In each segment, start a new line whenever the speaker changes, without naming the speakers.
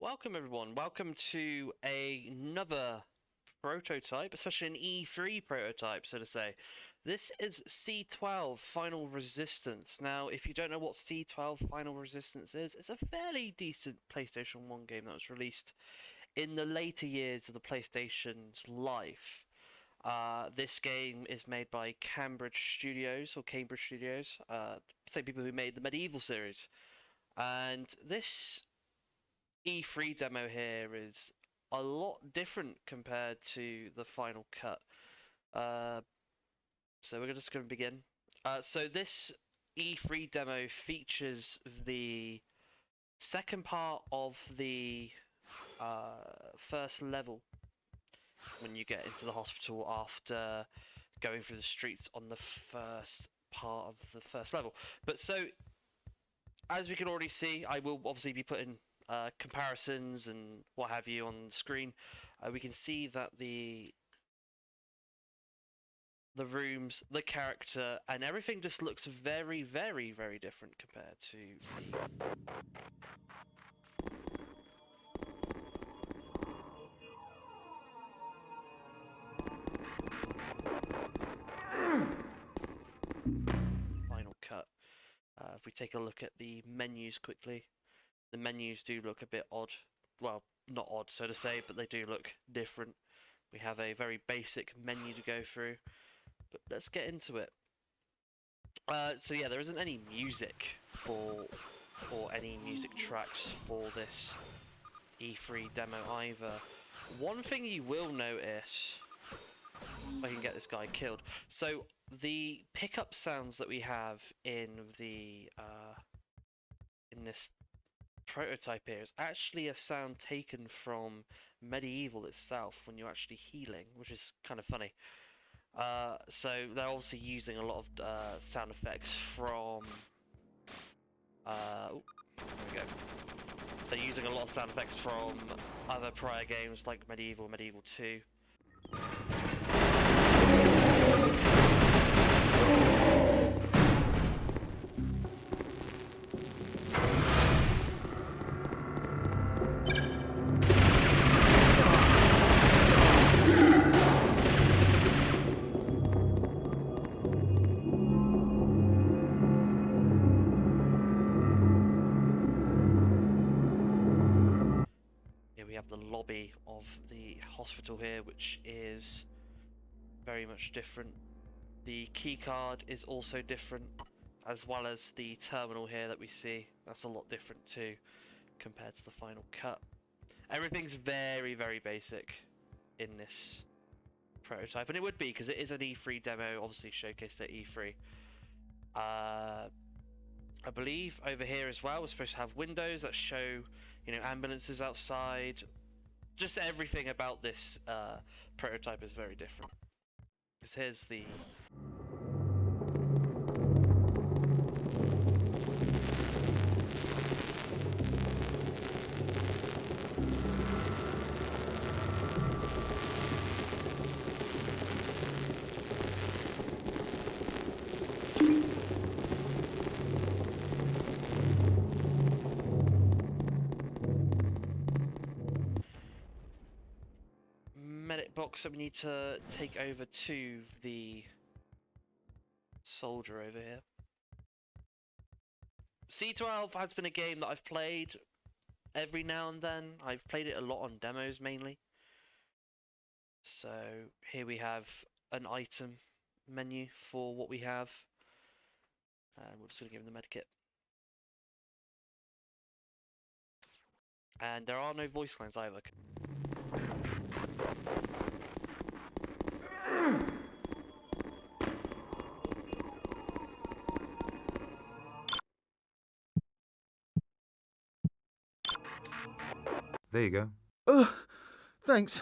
Welcome everyone, welcome to another prototype, especially an E3 prototype, so to say. This is C-12 Final Resistance. Now, if you don't know what C-12 Final Resistance is, it's a fairly decent PlayStation 1 game that was released in the later years of the PlayStation's life. This game is made by Cambridge Studios, same people who made the Medieval series. And this E3 demo here is a lot different compared to the final cut. So we're just going to begin. So this E3 demo features the second part of the first level when you get into the hospital after going through the streets on the first part of the first level. But so, as we can already see, I will obviously be putting comparisons and what have you on the screen. We can see that the rooms, the character, and everything just looks very, very, very different compared to the final cut. If we take a look at the menus quickly, the menus do look a bit odd. Well, not odd, so to say, but they do look different. We have a very basic menu to go through, but let's get into it. So yeah, there isn't any music or any music tracks for this E3 demo either. One thing you will notice, if I can get this guy killed. So the pickup sounds that we have in the in this prototype here is actually a sound taken from Medieval itself when you're actually healing, which is kind of funny. So they're obviously using a lot of sound effects from there we go. They're using a lot of sound effects from other prior games like Medieval, Medieval 2. We have the lobby of the hospital here, which is very much different. The key card is also different, as well as the terminal here that we see. That's a lot different too, compared to the final cut. Everything's very, very basic in this prototype, and it would be because it is an E3 demo, obviously showcased at E3. I believe over here as well, we're supposed to have windows that show, ambulances outside. Just everything about this prototype is very different. Because here's the medic box that we need to take over to the soldier over here. C-12 has been a game that I've played every now and then. I've played it a lot on demos mainly. So here we have an item menu for what we have. And we're just going to give him the medkit. And there are no voice lines either.
There you go. Ugh, thanks.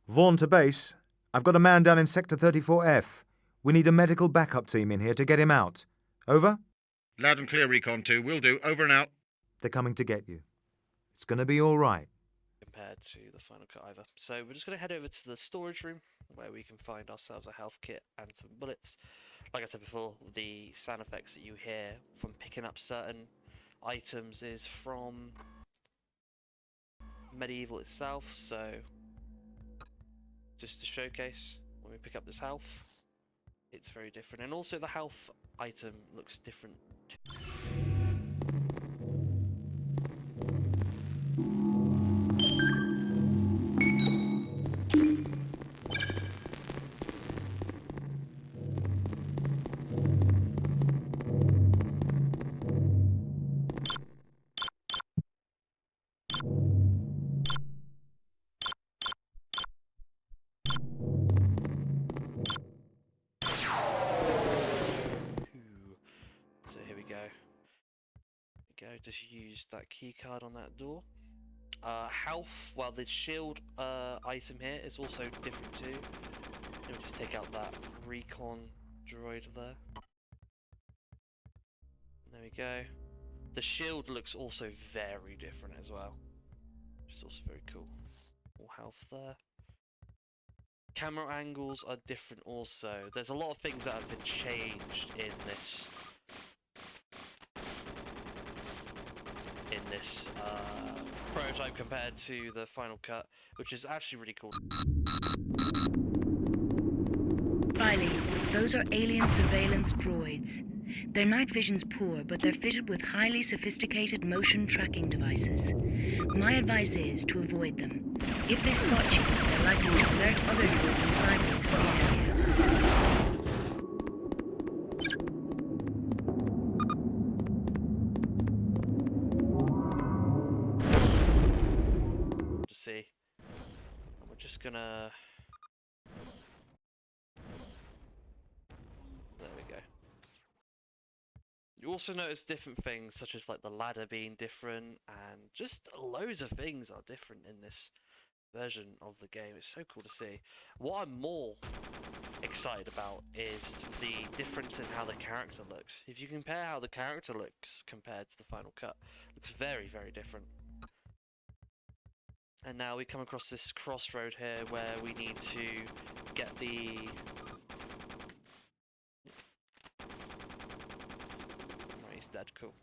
Vaughn to base. I've got a man down in Sector 34F. We need a medical backup team in here to get him out. Over?
Loud and clear, Recon 2. Will do. Over and out.
They're coming to get you. It's going to be all right.
Compared to the final cut either. So we're just going to head over to the storage room where we can find ourselves a health kit and some bullets. Like I said before, the sound effects that you hear from picking up certain items is from medieval itself, so just to showcase, when we pick up this health, it's very different. And also the health item looks different too. So here we go. Just use that key card on that door. Health, well, the shield item here is also different too. Let me just take out that recon droid there. There we go. The shield looks also very different as well, which is also very cool. All health there. Camera angles are different also. There's a lot of things that have been changed in this prototype compared to the final cut, which is actually really cool.
Riley, those are alien surveillance droids. Their night vision's poor, but they're fitted with highly sophisticated motion tracking devices. My advice is to avoid them. If they spot you, they're likely to alert other droids inside the area.
See, and we're just gonna, there we go. You also notice different things, such as like the ladder being different, and just loads of things are different in this version of the game. It's so cool to see. What I'm more excited about is the difference in how the character looks. If you compare how the character looks compared to the final cut, it looks very, very different. And now we come across this crossroad here where we need to get the... Right, he's dead, cool.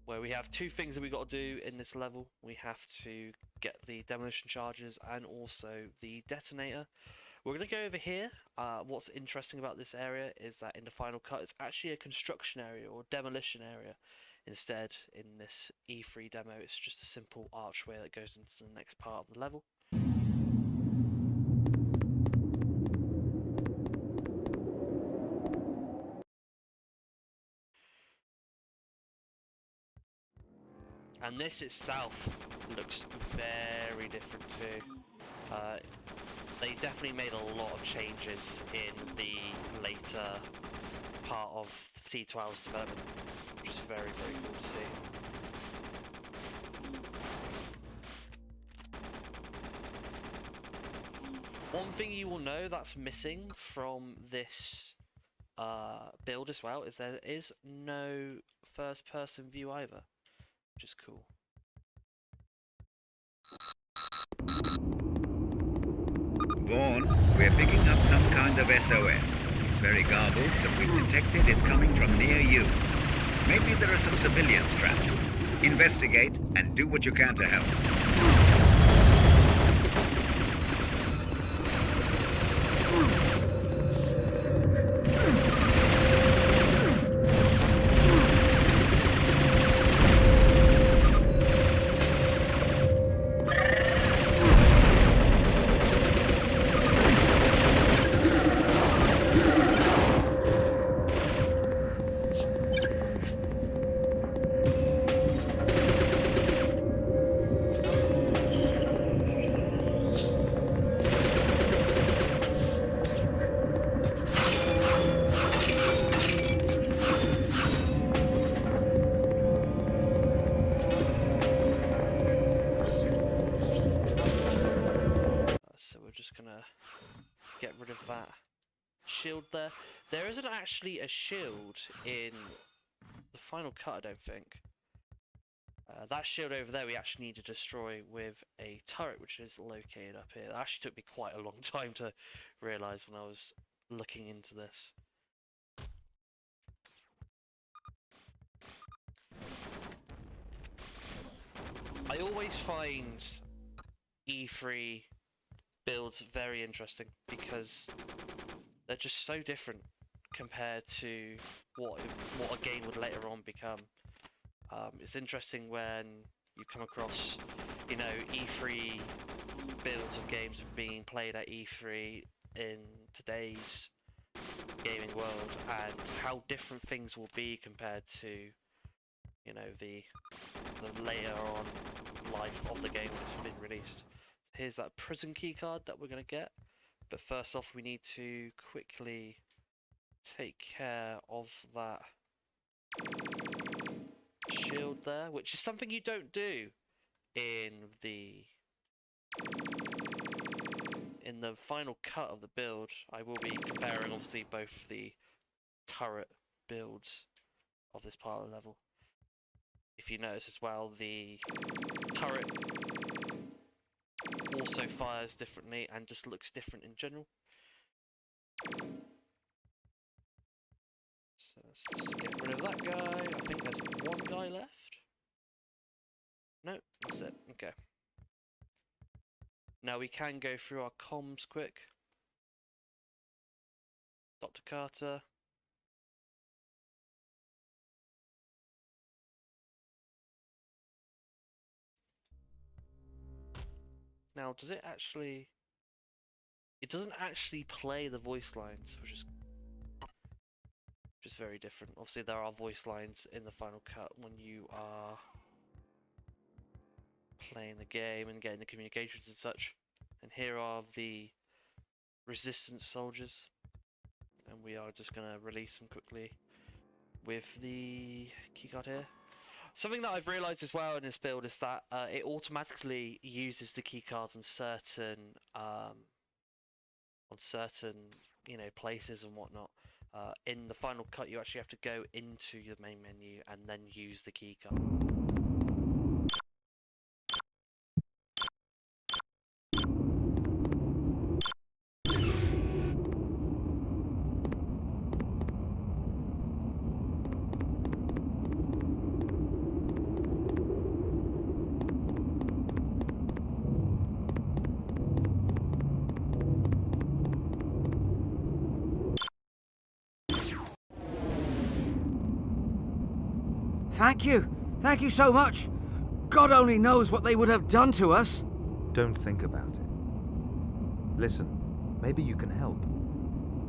Where we have two things that we got to do in this level. We have to get the demolition charges and also the detonator. We're going to go over here. What's interesting about this area is that in the final cut it's actually a construction area or demolition area. Instead, in this E3 demo, it's just a simple archway that goes into the next part of the level. And this itself looks very different too. They definitely made a lot of changes in the later part of C-12's development, which is very, very cool to see. One thing you will know that's missing from this build as well is there is no first-person view either, which is cool.
Vaughn, we're picking up some kind of SOS. Very garbled, but we've detected it coming from near you. Maybe there are some civilians trapped. Investigate and do what you can to help.
Get rid of that shield there. There isn't actually a shield in the final cut, I don't think. That shield over there we actually need to destroy with a turret, which is located up here. That actually took me quite a long time to realise when I was looking into this. I always find E3 builds very interesting because they're just so different compared to what a game would later on become. It's interesting when you come across, you know, E3 builds of games being played at E3 in today's gaming world, and how different things will be compared to, you know, the later on life of the game when it's been released. Here's that prison keycard that we're going to get, but first off we need to quickly take care of that shield there, which is something you don't do in the final cut of the build. I will be comparing obviously both the turret builds of this part of the level. If you notice as well, the turret also fires differently and just looks different in general. So let's just get rid of that guy. I think there's one guy left. No, that's it. Okay. Now we can go through our comms quick. Dr. Carter. Now, does it actually... It doesn't actually play the voice lines, which is very different. Obviously, there are voice lines in the final cut when you are playing the game and getting the communications and such. And here are the resistance soldiers, and we are just going to release them quickly with the keycard here. Something that I've realised as well in this build is that it automatically uses the keycards on certain you know, places and whatnot. In the final cut, you actually have to go into your main menu and then use the keycard.
Thank you. Thank you so much. God only knows what they would have done to us.
Don't think about it. Listen, maybe you can help.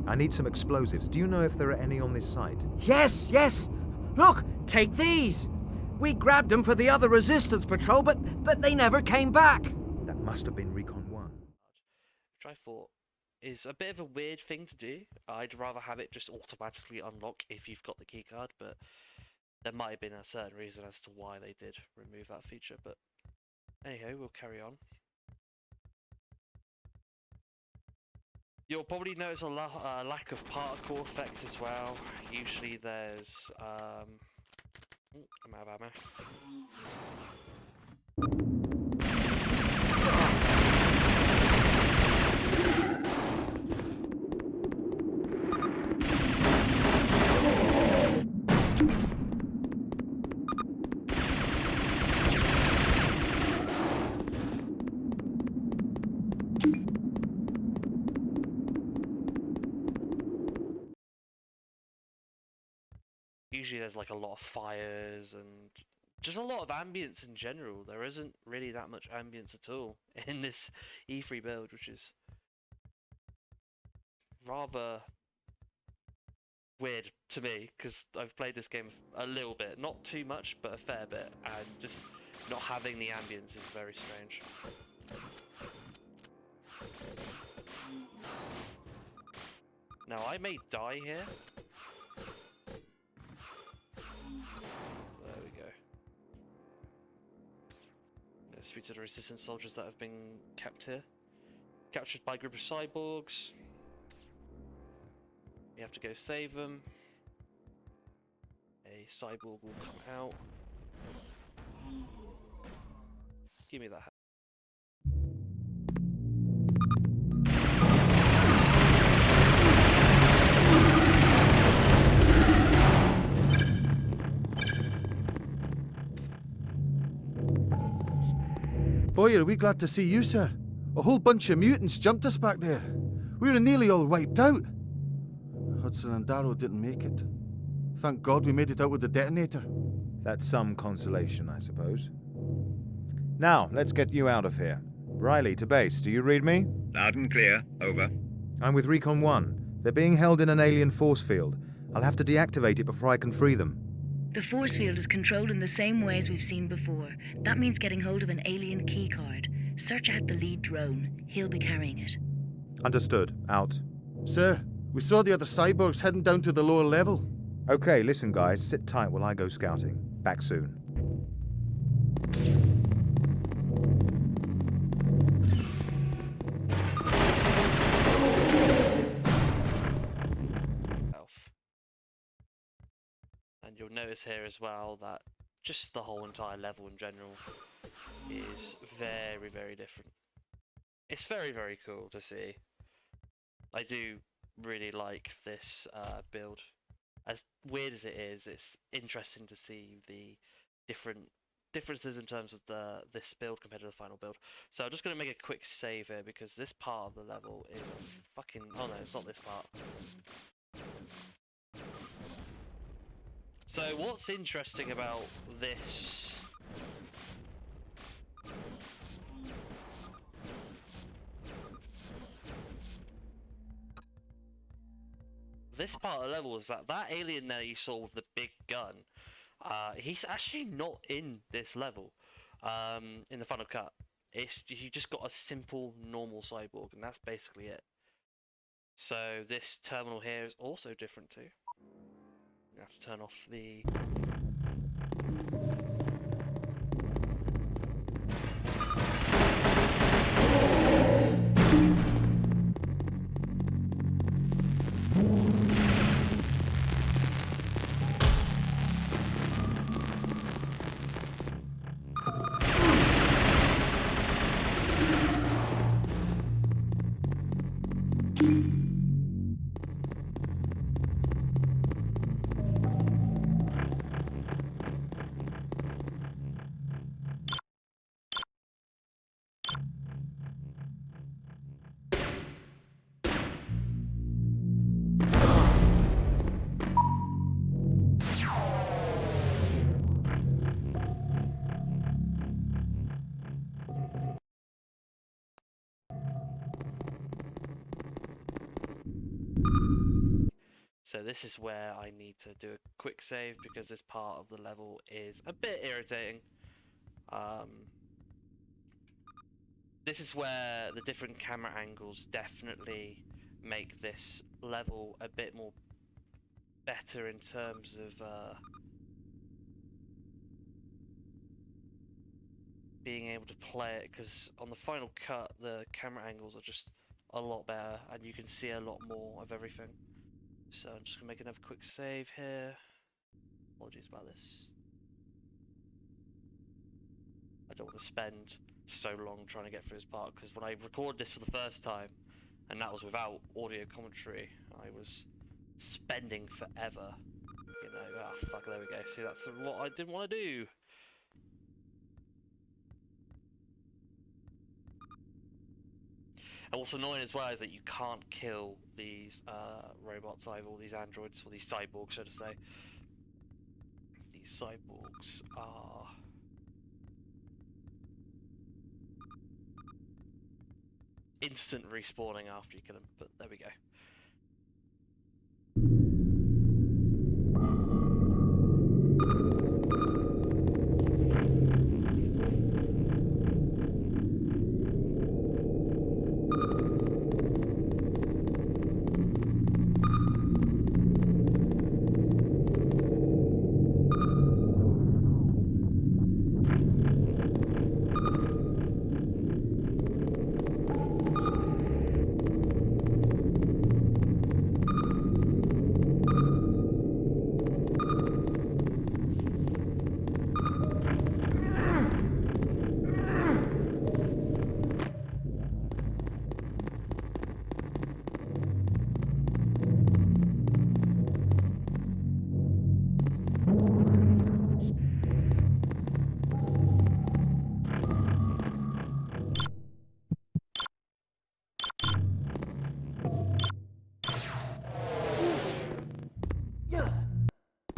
I need some explosives. Do you know if there are any on this site?
Yes, yes. Look, take these. We grabbed them for the other resistance patrol, but they never came back.
That must have been Recon 1.
Which I thought is a bit of a weird thing to do. I'd rather have it just automatically unlock if you've got the keycard, but there might have been a certain reason as to why they did remove that feature, but anyhow, we'll carry on. You'll probably notice a lack of particle effects as well. Usually there's... I'm out of ammo. Usually there's like a lot of fires and just a lot of ambience in general. There isn't really that much ambience at all in this E3 build, which is rather weird to me because I've played this game a little bit, not too much, but a fair bit, and just not having the ambience is very strange. Now I may die here. There we go. Let's speak to the resistance soldiers that have been kept here. Captured by a group of cyborgs. We have to go save them. A cyborg will come out. Give me that.
Boy, are we glad to see you, sir. A whole bunch of mutants jumped us back there. We were nearly all wiped out. Hudson and Darrow didn't make it. Thank God we made it out with the detonator.
That's some consolation, I suppose. Now, let's get you out of here. Riley, to base. Do you read me?
Loud and clear. Over.
I'm with Recon 1. They're being held in an alien force field. I'll have to deactivate it before I can free them.
The force field is controlled in the same way as we've seen before. That means getting hold of an alien keycard. Search out the lead drone. He'll be carrying it.
Understood. Out.
Sir, we saw the other cyborgs heading down to the lower level.
Okay, listen guys, sit tight while I go scouting. Back soon.
And you'll notice here as well that just the whole entire level in general is very, very different. It's very, very cool to see. I do really like this build. As weird as it is, it's interesting to see the differences in terms of this build compared to the final build. So I'm just going to make a quick save here because this part of the level is fucking... Oh no, it's not this part. So what's interesting about this... This part of the level is that alien there you saw with the big gun, he's actually not in this level, in the final cut. You just got a simple normal cyborg and that's basically it. So this terminal here is also different too. You have to turn off the... So this is where I need to do a quick save because this part of the level is a bit irritating. This is where the different camera angles definitely make this level a bit more better in terms of being able to play it, because on the final cut the camera angles are just a lot better and you can see a lot more of everything. So I'm just going to make another quick save here. Apologies about this. I don't want to spend so long trying to get through this part, because when I recorded this for the first time, and that was without audio commentary, I was spending forever. You know, ah fuck, there we go. See, that's what I didn't want to do. And what's annoying as well is that you can't kill these robots either, or these androids, or these cyborgs, so to say. These cyborgs are... instant respawning after you kill them, but there we go.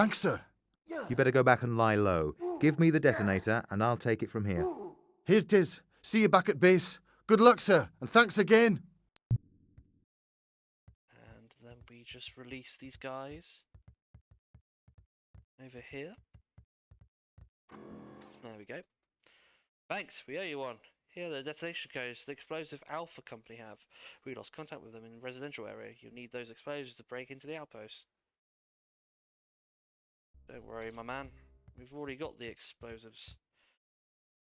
Thanks, sir.
You better go back and lie low. Give me the detonator, and I'll take it from here.
Here it is. See you back at base. Good luck, sir, and thanks again.
And then we just release these guys over here. There we go. Thanks, we owe you one. Here are the detonation codes the Explosive Alpha Company have. We lost contact with them in the residential area. You'll need those explosives to break into the outpost. Don't worry, my man. We've already got the explosives.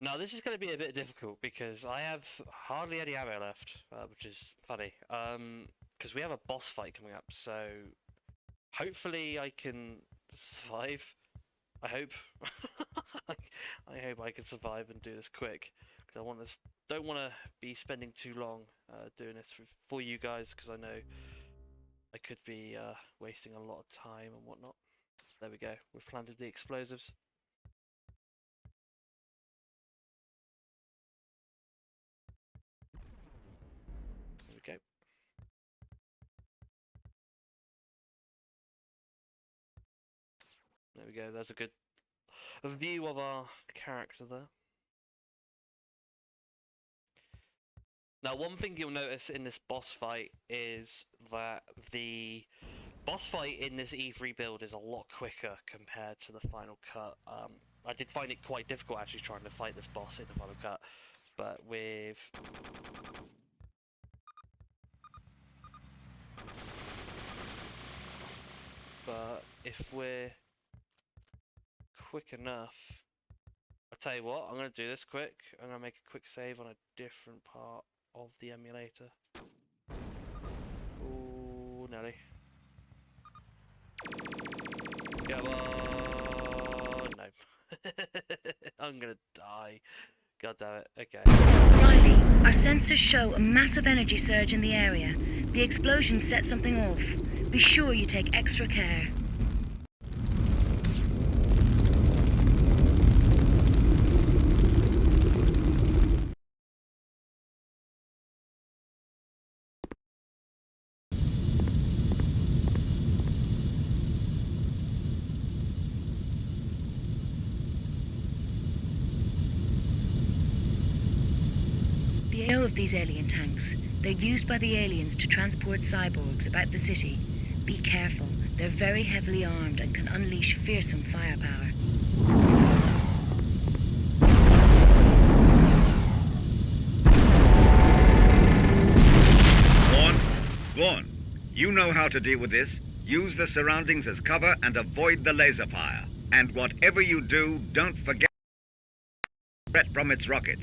Now, this is going to be a bit difficult because I have hardly any ammo left, which is funny. Because we have a boss fight coming up, so hopefully I can survive. I hope. I hope I can survive and do this quick. Because I want this. Don't want to be spending too long doing this for you guys, because I know I could be wasting a lot of time and whatnot. There we go. We've planted the explosives. There we go. There we go. There's a view of our character there. Now, one thing you'll notice in this boss fight is that the boss fight in this E3 build is a lot quicker compared to the final cut. I did find it quite difficult actually trying to fight this boss in the final cut, but with if we're quick enough, I'll tell you what, I'm going to do this quick. I'm going to make a quick save on a different part of the emulator. Ooh, Nelly. Come on! No. I'm gonna die. God damn it. Okay.
Riley, our sensors show a massive energy surge in the area. The explosion set something off. Be sure you take extra care. The AO of these alien tanks. They're used by the aliens to transport cyborgs about the city. Be careful. They're very heavily armed and can unleash fearsome firepower.
Vaughn, you know how to deal with this. Use the surroundings as cover and avoid the laser fire. And whatever you do, don't forget the threat from its rockets.